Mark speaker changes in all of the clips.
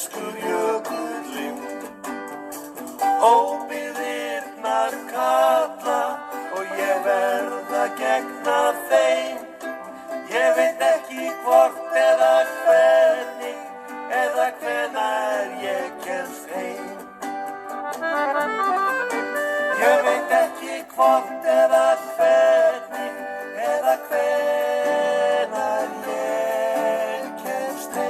Speaker 1: grískur jökullinn. Óbyggðirnar kalla og ég verð að gegna þeim. Ég veit ekki hvort eða hvernig eða hvenær ég kemst heim. Ég veit ekki hvort eða hvernig eða hvenær ég kemst heim.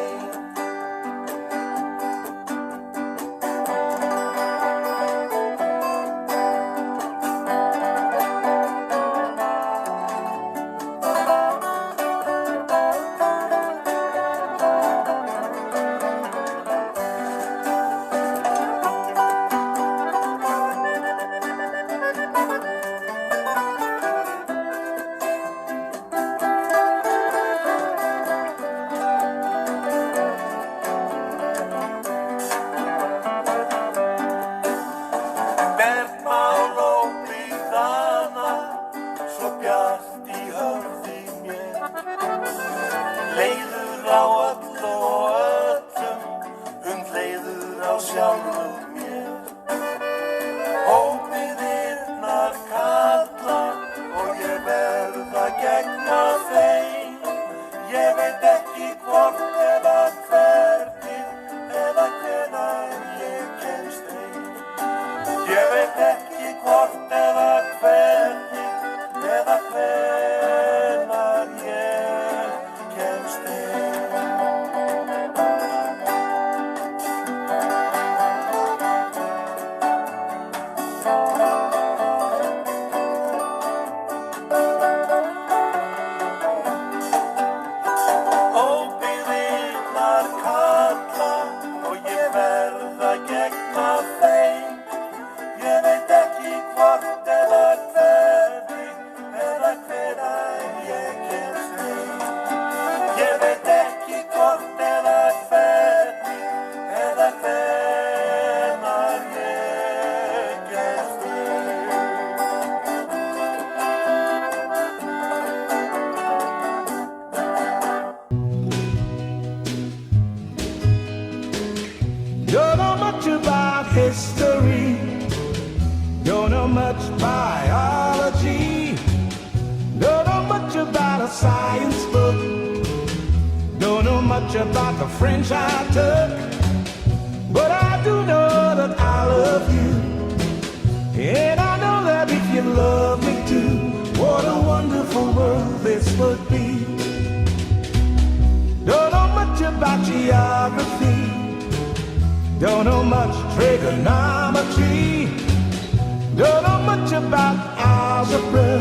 Speaker 2: Don't know much about history, don't know much biology, don't know much about a science book, don't know much about the French I took, but I do know that I love you, and I know that if you love me too, what a wonderful world this would be. Don't know much about geography, don't know much trigonometry, don't know much about algebra,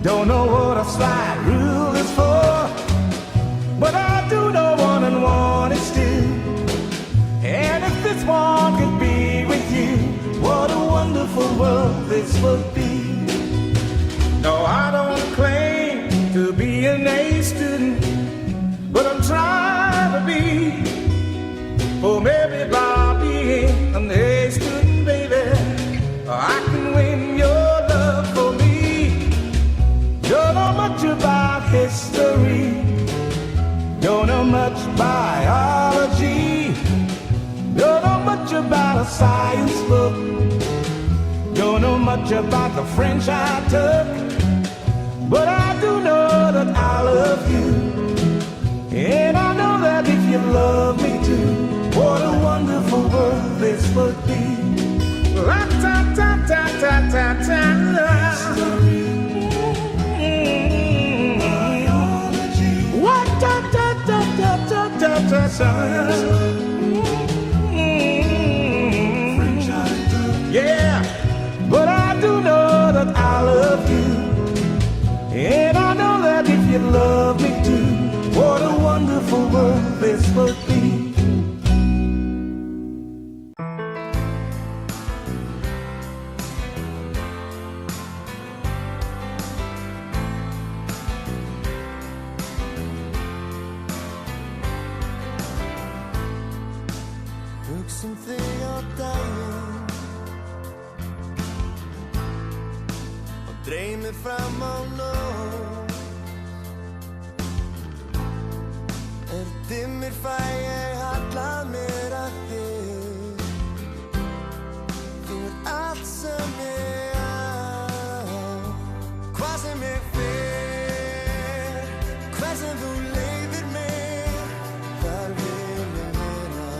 Speaker 2: don't know what a slide rule is for, but I do know 1 and 1 is 2, and if this one could be with you, what a wonderful world this would be. No, I don't claim to be an A student, but I'm trying to be. Oh, maybe by being an A student, baby, I can win your love for me. Don't know much about history, don't know much biology, don't know much about a science book, don't know much about the French I took, but I do know that I love you, and I know that if you love me too, what a wonderful world this would be. La-ta-ta-ta-ta-ta-ta. Biology. What-ta-ta-ta-ta-ta-ta. French I do. Yeah, but I do know that I love you, and I know that if you love me too, what a wonderful world this would be.
Speaker 1: Hugsum þig á daginn og dreymir fram á nótt. Dimmir fæ ég halla mig sem ég á, hvað sem ég fer, hver sem þú leiðir mig, þar vil ég vera,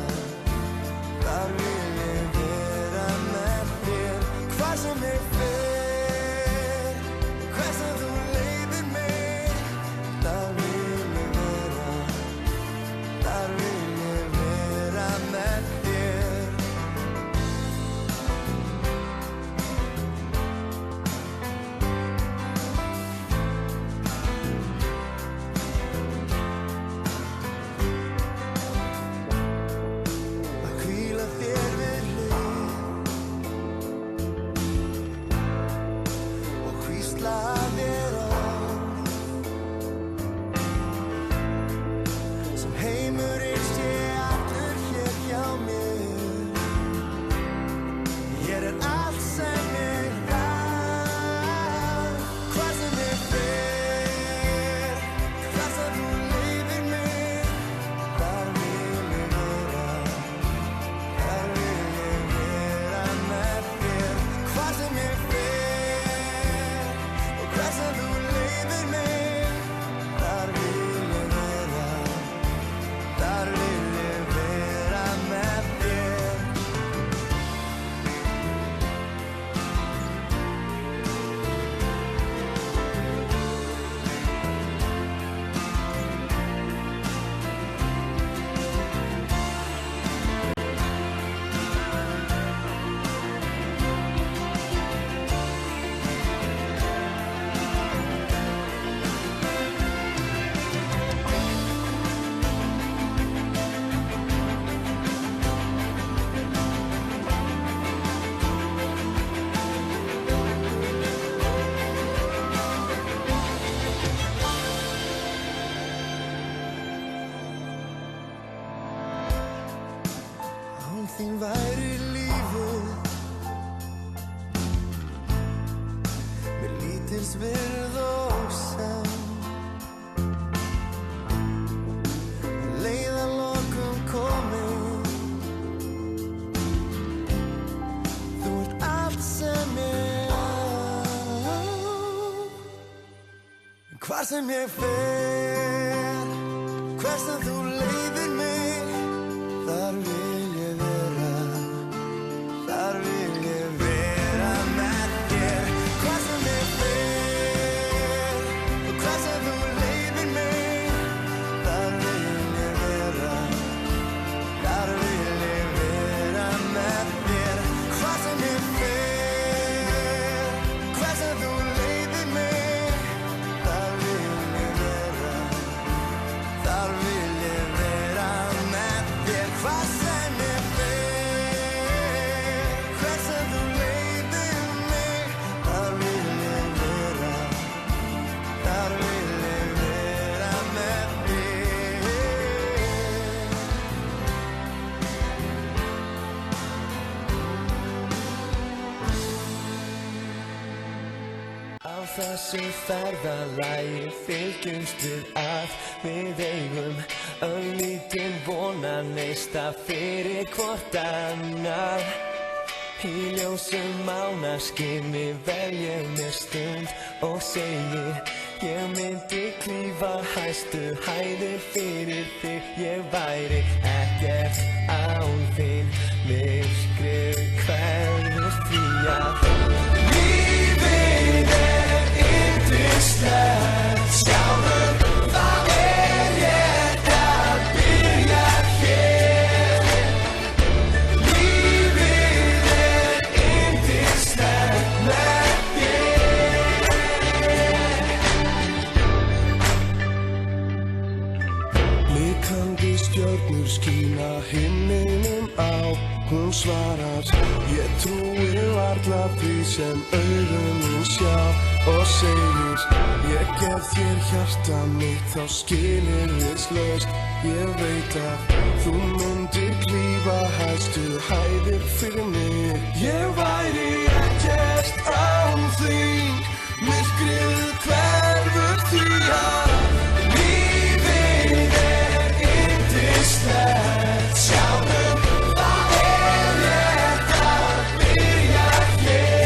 Speaker 1: þar vil ég vera með þér. Hvað sem ég fer, hver sem þú leiðir mig, þar vil ég vera, þar vil ég vera með þér. Að hvíla þér við hlið og hvísla þér orð sem heimurinn sé allur hér hjá mér. Hér allt sem ég þarf. Hvað sem ég fer, hvað sem þú leiðir mig, þar vil ég vera, þar vil ég vera með þér. Hvað sem ég fer og hvað sem þú leiðir mig, þar vil ég vera, þar vil ég vera með þér. Án þín væri lífið mér lítils virði og senn. Leið að lokum komin, þú ert allt sem ég á. Hvar sem ég fer, hver sem þú leiðir mig, þar vil ég vera, þar vil ég vera með þér. Hvað sem ég fer og hvað sem þú leiðir mig, þar vil ég vera, þar vil ég vera með þér. Hvað sem ég fer, hvað sem þú leiðir mig, þar vil ég vera, þar vil ég vera með þér. Hvað sem ég fer, hver sem þú leiðir mig, þar vil ég vera, þar vil ég vera með þér. Á þessu ferðalagi fylgjumst við að við eigum örlítinn vonaneista fyrir hvort annað. Í ljósum mánaskini velja mér stund og segi ég myndi klífa hæstu hæðir fyrir þig. Ég væri ekkert án þín, myrkrið hverfur því að lífið yndislegt. Sjáðu, það rétt að byrja hér. Lífið yndislegt með þér. Blikandi stjörnur skína himninum á. Hún svarar, ég trúi varla því sem augun mín sjá, og segir, ég gef þér hjarta mitt þá skilyrðislaust. Ég veit að þú myndir klífa hæstu hæðir fyrir mig. Ég væri ekkert án þín, myrkrið hverfur því að lífið yndislegt. Sjáðu, það rétt að byrja hér.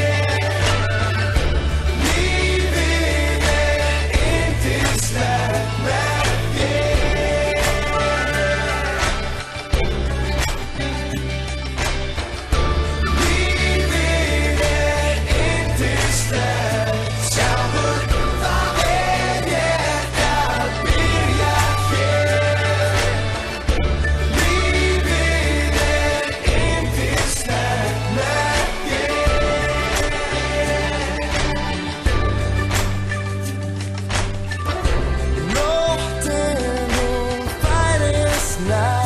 Speaker 1: það